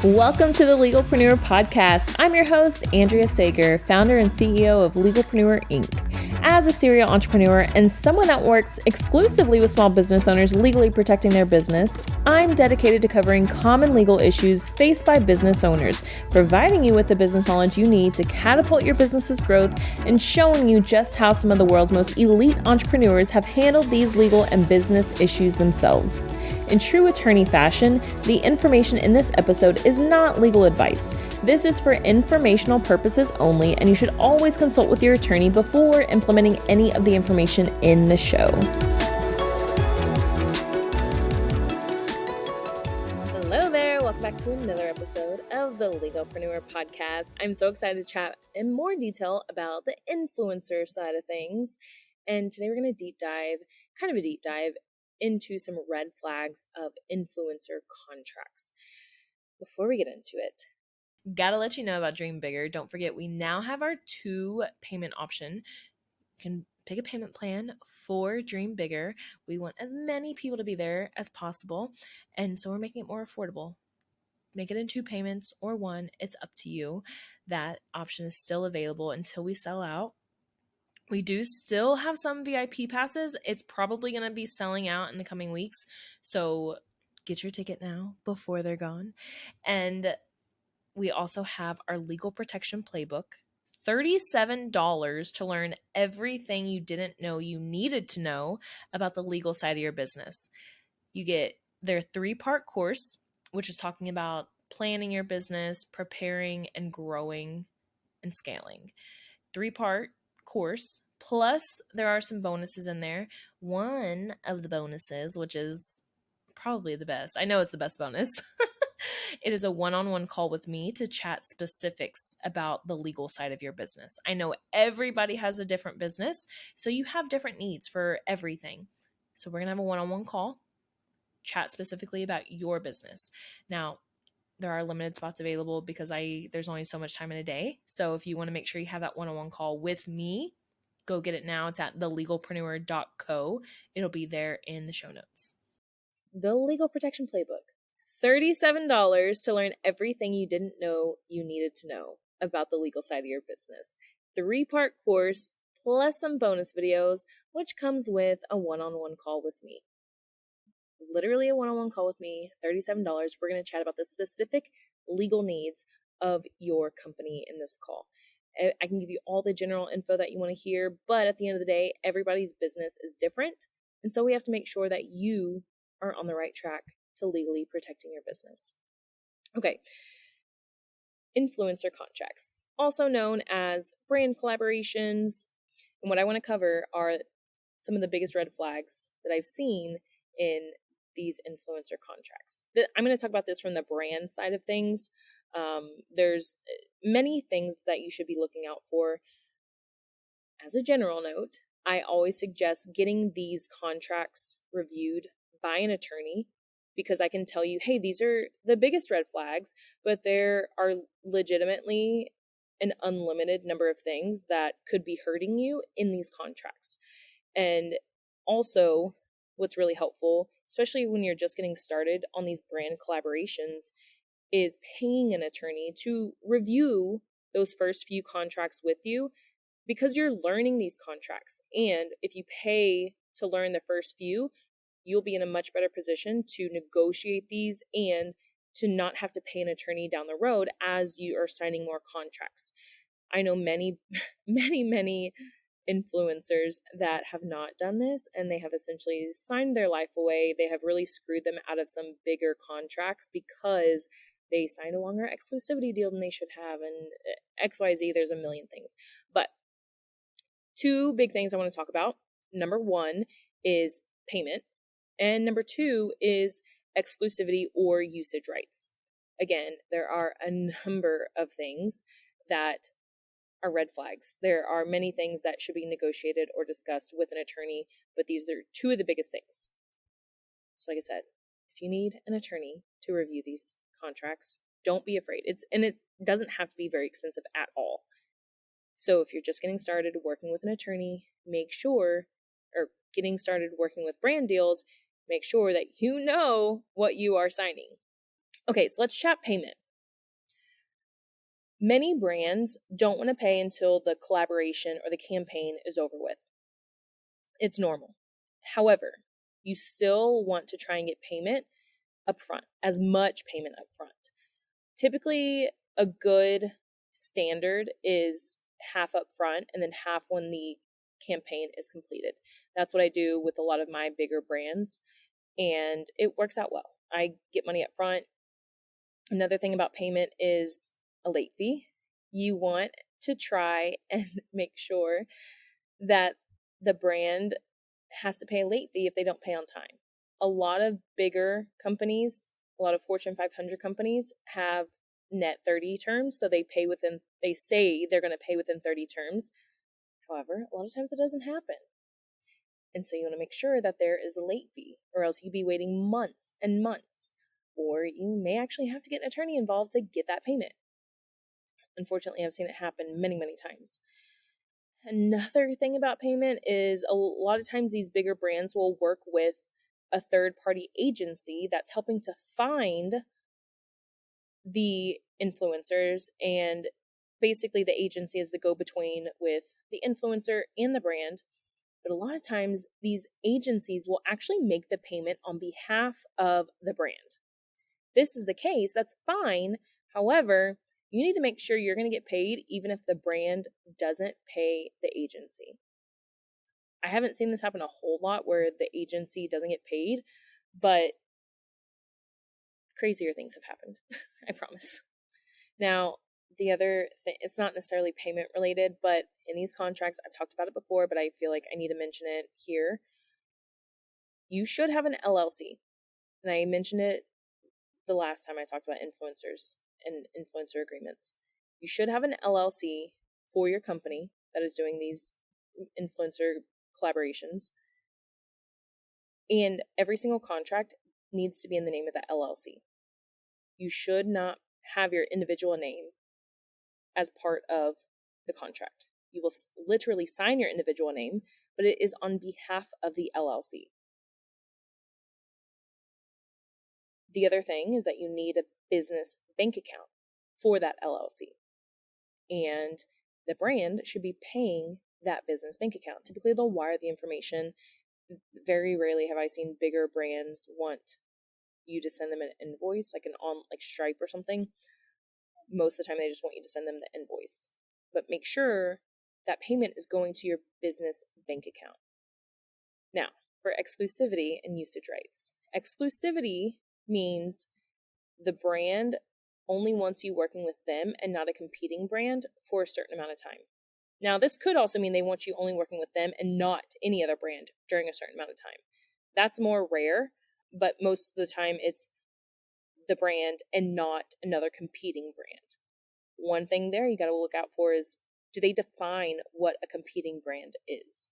Welcome to the Legalpreneur Podcast. I'm your host, Andrea Sager, founder and CEO of Legalpreneur Inc. As a serial entrepreneur and someone that works exclusively with small business owners legally protecting their business, I'm dedicated to covering common legal issues faced by business owners, providing you with the business knowledge you need to catapult your business's growth and showing you just how some of the world's most elite entrepreneurs have handled these legal and business issues themselves. In true attorney fashion, the information in this episode is not legal advice. This is for informational purposes only, and you should always consult with your attorney before implementing any of the information in the show. Hello there, welcome back to another episode of the Legalpreneur Podcast. I'm so excited to chat in more detail about the influencer side of things. And today we're going to deep dive into some red flags of influencer contracts. Before we get into it, gotta let you know about Dream Bigger. Don't forget, we now have our 2 payment option. You can pick a payment plan for Dream Bigger. We want as many people to be there as possible, and so we're making it more affordable. Make it in 2 payments or 1. It's up to you. That option is still available until we sell out. We do still have some VIP passes. It's probably going to be selling out in the coming weeks. So get your ticket now before they're gone. And we also have our Legal Protection Playbook. $37 to learn everything you didn't know you needed to know about the legal side of your business. You get their 3-part course, which is talking about planning your business, preparing and growing and scaling. 3-part course, plus there are some bonuses in there. One of the bonuses, which is probably the best, I know it's the best bonus, it is a one-on-one call with me to chat specifics about the legal side of your business. I know everybody has a different business, so you have different needs for everything. So we're going to have a one-on-one call, chat specifically about your business. Now, there are limited spots available because there's only so much time in a day. So if you want to make sure you have that one-on-one call with me, go get it now. It's at thelegalpreneur.co. It'll be there in the show notes. The Legal Protection Playbook. $37 to learn everything you didn't know you needed to know about the legal side of your business. 3-part course plus some bonus videos, which comes with a one-on-one call with me. Literally a one-on-one call with me, $37. We're going to chat about the specific legal needs of your company in this call. I can give you all the general info that you want to hear, but at the end of the day, everybody's business is different. And so we have to make sure that you are on the right track to legally protecting your business. Okay. Influencer contracts, also known as brand collaborations. And what I want to cover are some of the biggest red flags that I've seen in these influencer contracts. I'm going to talk about this from the brand side of things. There's many things that you should be looking out for. As a general note, I always suggest getting these contracts reviewed by an attorney, because I can tell you, hey, these are the biggest red flags, but there are legitimately an unlimited number of things that could be hurting you in these contracts. And also, what's really helpful, especially when you're just getting started on these brand collaborations, is paying an attorney to review those first few contracts with you, because you're learning these contracts. And if you pay to learn the first few, you'll be in a much better position to negotiate these and to not have to pay an attorney down the road as you are signing more contracts. I know many influencers that have not done this, and they have essentially signed their life away. They have really screwed them out of some bigger contracts because they signed a longer exclusivity deal than they should have, and XYZ, there's a million things. But 2 big things I want to talk about. Number 1 is payment, and number 2 is exclusivity or usage rights. Again, there are a number of things that are red flags. There are many things that should be negotiated or discussed with an attorney, but these are 2 of the biggest things. So like I said, if you need an attorney to review these contracts, don't be afraid. It doesn't have to be very expensive at all. So if you're just getting started working with an attorney, make sure, or getting started working with brand deals, Make sure that you know what you are signing. Okay, so let's chat payment. Many brands don't want to pay until the collaboration or the campaign is over with. It's normal. However, you still want to try and get payment upfront, as much payment upfront. Typically, a good standard is half upfront and then half when the campaign is completed. That's what I do with a lot of my bigger brands, and it works out well. I get money upfront. Another thing about payment is a late fee. You want to try and make sure that the brand has to pay a late fee if they don't pay on time. A lot of bigger companies, a lot of Fortune 500 companies have net 30 terms, so they say they're going to pay within 30 terms. However, a lot of times it doesn't happen. And so you want to make sure that there is a late fee, or else you'd be waiting months and months, or you may actually have to get an attorney involved to get that payment. Unfortunately, I've seen it happen many, many times. Another thing about payment is a lot of times these bigger brands will work with a third-party agency that's helping to find the influencers, and basically the agency is the go-between with the influencer and the brand. But a lot of times these agencies will actually make the payment on behalf of the brand. This is the case, that's fine. However, you need to make sure you're going to get paid even if the brand doesn't pay the agency. I haven't seen this happen a whole lot where the agency doesn't get paid, but crazier things have happened. I promise. Now, the other thing, it's not necessarily payment related, but in these contracts, I've talked about it before, but I feel like I need to mention it here. You should have an LLC. And I mentioned it the last time I talked about influencers and influencer agreements. You should have an LLC for your company that is doing these influencer collaborations. And every single contract needs to be in the name of the LLC. You should not have your individual name as part of the contract. You will literally sign your individual name, but it is on behalf of the LLC. The other thing is that you need a business bank account for that LLC. And the brand should be paying that business bank account. Typically, they'll wire the information. Very rarely have I seen bigger brands want you to send them an invoice, like like Stripe or something. Most of the time, they just want you to send them the invoice. But make sure that payment is going to your business bank account. Now, for exclusivity and usage rights. Exclusivity means the brand only wants you working with them and not a competing brand for a certain amount of time. Now, this could also mean they want you only working with them and not any other brand during a certain amount of time. That's more rare, but most of the time it's the brand and not another competing brand. One thing there you got to look out for is, do they define what a competing brand is?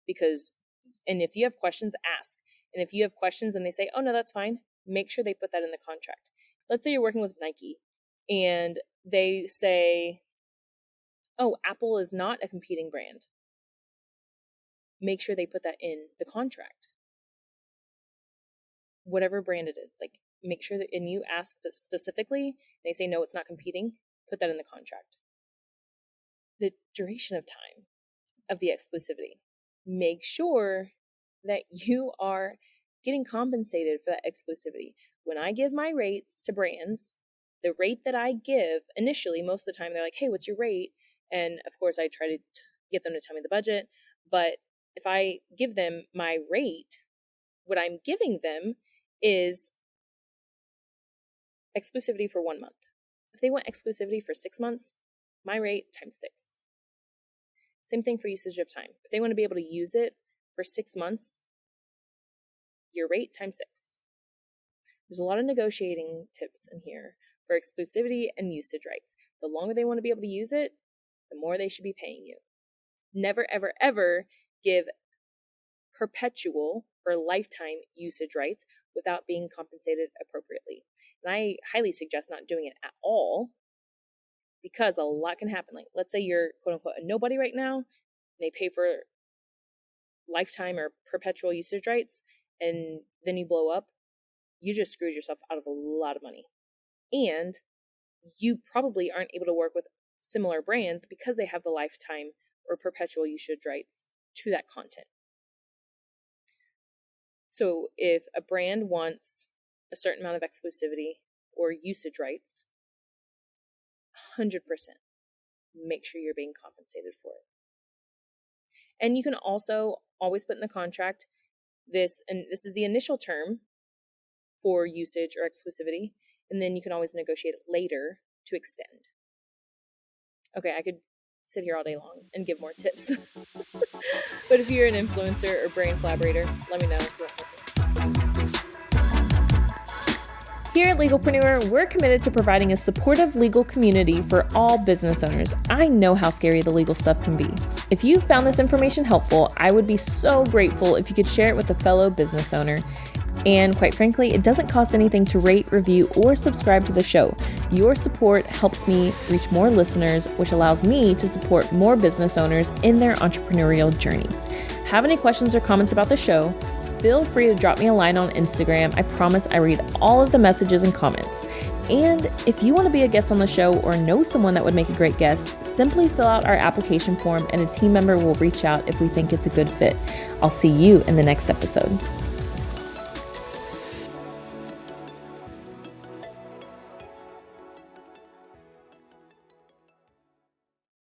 And if you have questions, ask. And if you have questions and they say, oh no, that's fine, make sure they put that in the contract. Let's say you're working with Nike and they say, oh, Apple is not a competing brand. Make sure they put that in the contract. Whatever brand it is, like make sure that, and you ask specifically, they say, no, it's not competing, put that in the contract. The duration of time of the exclusivity. Make sure that you are getting compensated for that exclusivity. When I give my rates to brands, the rate that I give initially, most of the time they're like, hey, what's your rate? And of course I try to get them to tell me the budget. But if I give them my rate, what I'm giving them is exclusivity for 1 month. If they want exclusivity for 6 months, my rate times 6. Same thing for usage of time. If they want to be able to use it for 6 months, your rate times 6. There's a lot of negotiating tips in here for exclusivity and usage rights. The longer they want to be able to use it, the more they should be paying you. Never, ever, ever give perpetual or lifetime usage rights without being compensated appropriately. And I highly suggest not doing it at all, because a lot can happen. Like, let's say you're quote unquote a nobody right now, and they pay for lifetime or perpetual usage rights, and then you blow up, you just screwed yourself out of a lot of money. And you probably aren't able to work with similar brands because they have the lifetime or perpetual usage rights to that content. So if a brand wants a certain amount of exclusivity or usage rights, 100% make sure you're being compensated for it. And you can also always put in the contract this, and this is the initial term for usage or exclusivity, and then you can always negotiate it later to extend. Okay, I could sit here all day long and give more tips. But if you're an influencer or brand collaborator, let me know if you want more tips. Here at Legalpreneur, we're committed to providing a supportive legal community for all business owners. I know how scary the legal stuff can be. If you found this information helpful, I would be so grateful if you could share it with a fellow business owner. And quite frankly, it doesn't cost anything to rate, review, or subscribe to the show. Your support helps me reach more listeners, which allows me to support more business owners in their entrepreneurial journey. Have any questions or comments about the show? Feel free to drop me a line on Instagram. I promise I read all of the messages and comments. And if you want to be a guest on the show or know someone that would make a great guest, simply fill out our application form and a team member will reach out if we think it's a good fit. I'll see you in the next episode.